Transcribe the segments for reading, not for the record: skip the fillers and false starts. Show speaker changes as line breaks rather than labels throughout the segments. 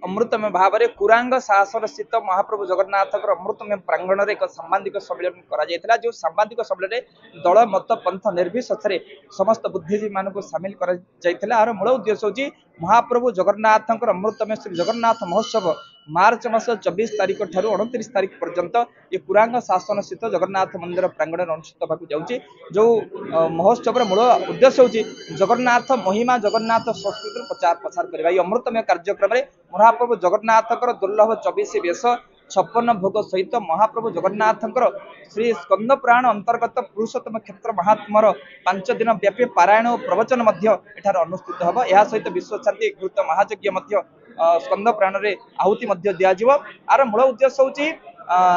अमृतमय भाव में कुरांग शासन स्थित महाप्रभु जगन्नाथ अमृतमय प्रांगण में एक सांबादिक सम्मेलन करा जो सांबादिक सम्मेलन दल मत पंथ निर्विशेष समस्त बुद्धिजीवी मान सामिल कर मूल उद्देश्य हूँ महाप्रभु जगन्नाथ अमृतमय श्री जगन्नाथ महोत्सव मार्च मास 24 तारीख ठारू 29 तारीख पर्यंत ये कुरांग शासन स्थित जगन्नाथ मंदिर प्रांगण अनुष्ठित होगा जाऊँगी जो महोत्सव मूल उद्देश्य हूँ जगन्नाथ महिमा जगन्नाथ संस्कृति प्रचार प्रसार करवा ये अमृतमय कार्यक्रम में महाप्रभु जगन्नाथ दुर्लभ 24 बेश 56 भोग सहित महाप्रभु जगन्नाथ श्री स्कंद पुराण अंतर्गत पुरुषोत्तम क्षेत्र महात्मर 5 दिन व्यापी पारायण और प्रवचन अनुष्ठित होगा यह सहित विश्व शांति गुरुत्व महायज्ञ स्कंद पुराण रे आहुति दिज्व आर मूल उद्देश्य हूँ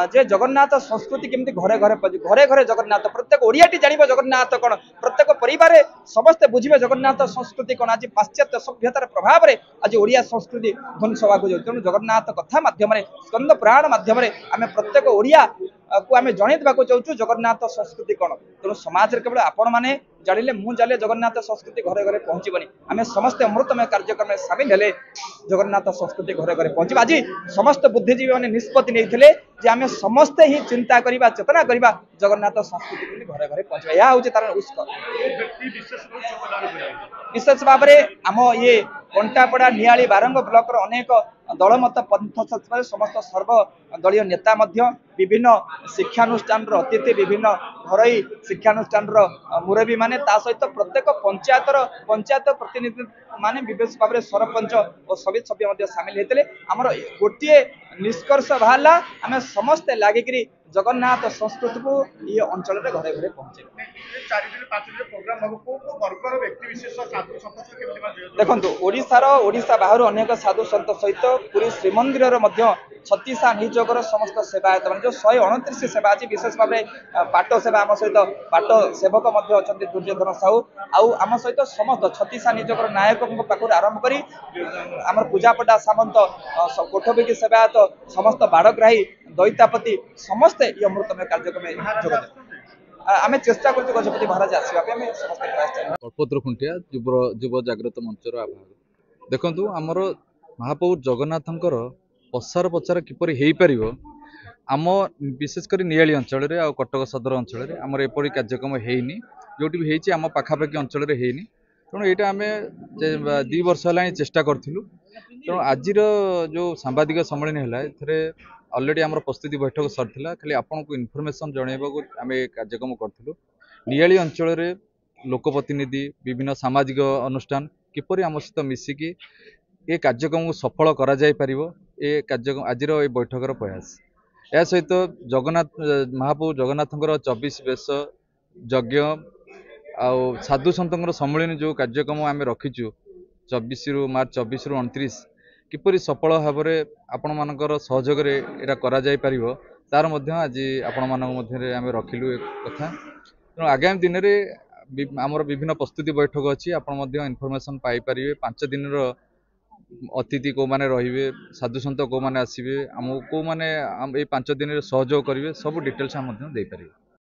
जे जगन्नाथ संस्कृति केमती घरे घरे घरे घरे जगन्नाथ प्रत्येक ओडियाटी जानिब जगन्नाथ कौन प्रत्येक परिवार समस्ते बुझे जगन्नाथ संस्कृति कौन आज पाश्चात्य सभ्यतार प्रभाव में आज ओडिया संस्कृति ध्वंस होगा तेणु जगन्नाथ कथा माध्यम स्कंद पुराण माध्यम आम प्रत्येक ओडिया को आम जन चाहूँ जगन्नाथ संस्कृति कौन तेणु समाज केवल आपण मैंने जानिले मुझे जानिले जगन्नाथ संस्कृति घरे घरे पहुँचबनी आम समस्त अमृतमय कार्यक्रम में सामिल हेले जगन्नाथ संस्कृति घरे घरे पहुँच आज समस्त बुद्धिजीवी मैंने निष्पत्ति नहीं आम समस्ते ही चिंता करवा चेतना करवा जगन्नाथ संस्कृति घरे घरे पहुँचा यह हूँ तार विशेष भाव में आम ये कंटापड़ा नियाली बारंग ब्लॉक अनेक दलमत पंथ समस्त सर्वदलीय नेता विभिन्न शिक्षानुष्ठान अतिथि विभिन्न घरोई शिक्षानुष्ठान मुरबी माने ता सहित प्रत्येक पंचायत प्रतिनिधि माने विशेष भाव में सरपंच और समिति सभ्य सामिल होते आमर गोटे निष्कर्ष बाहर आम समस्ते लगिकी जगन्नाथ संस्कृति को ये अंचल में घरे घरे पहुँचे देखो ओडिशा बाहर अनेक साधु सत सहित पूरी श्रीमंदिर 36 निजोगर समस्त सेवायत मान जो 129 सेवा अच्छी विशेष भाव में पाट सेवा आम सहित पाट सेवक अच्छा दुर्योधन साहू आउ आम सहित समस्त 36 निजोगर नायक पाखु आरंभ कर आम पूजापटा सामंत कोठबिकी सेवायत समस्त बाड़ग्राही दैतापति समस्ते ये अमृतमय कार्यक्रम जोग आम चेष्टा कर गजपति महाराज आसवाई समस्त
कल्पत्र खुंटिया युव जागृत मंचर आभार देखु आमर महाप्रभु जगन्नाथंकर प्रसार प्रचार किपर हो पार आम विशेषकर नियाली अंचल आ कटक सदर अंचल आमर एपरी कार्यक्रम होनी जोटी भी होती आम पाखापाखि अंचल होनी तेणु यहाँ आम 2 वर्ष है चेष्टा करूँ तेणु आज जो सांबादिक सम्मेलन है अलरेडी आम प्रस्तुति बैठक सरला खाली आपन को इनफॉरमेशन जनइबा आम कार्यक्रम करूँ नियाली अंचल लोकप्रतिनिधि विभिन्न सामाजिक अनुष्ठान किपर आम सहित मिसिकी ये कार्यक्रम को सफल करा जाय परिबो ये कार्यक्रम आज ये बैठकर प्रयास या सहित जगन्नाथ महाप्रभु जगन्नाथंकर 24 बेश यज्ञ आउ साधु सतंकर सम्मेलन जो कार्यक्रम आम रखीचु 24 मार्च 24 रु 29 किपरि सफल भाव में आपण मानकर सहयोग एटा करा जाय परिबो तार मध्य आज आपण मानक मध्य आम रखिलु एक कथा तेणु आगामी दिन में आमर विभिन्न प्रस्तुति बैठक अच्छी आपण मध्य इनफॉरमेशन पाई परिबे 5 दिन अतिथि को माने रहिबे साधु सन्त को माने आसीबे आम को माने 5 दिन सहयोग करेंगे सब डिटेल्स आम दे पारिबे।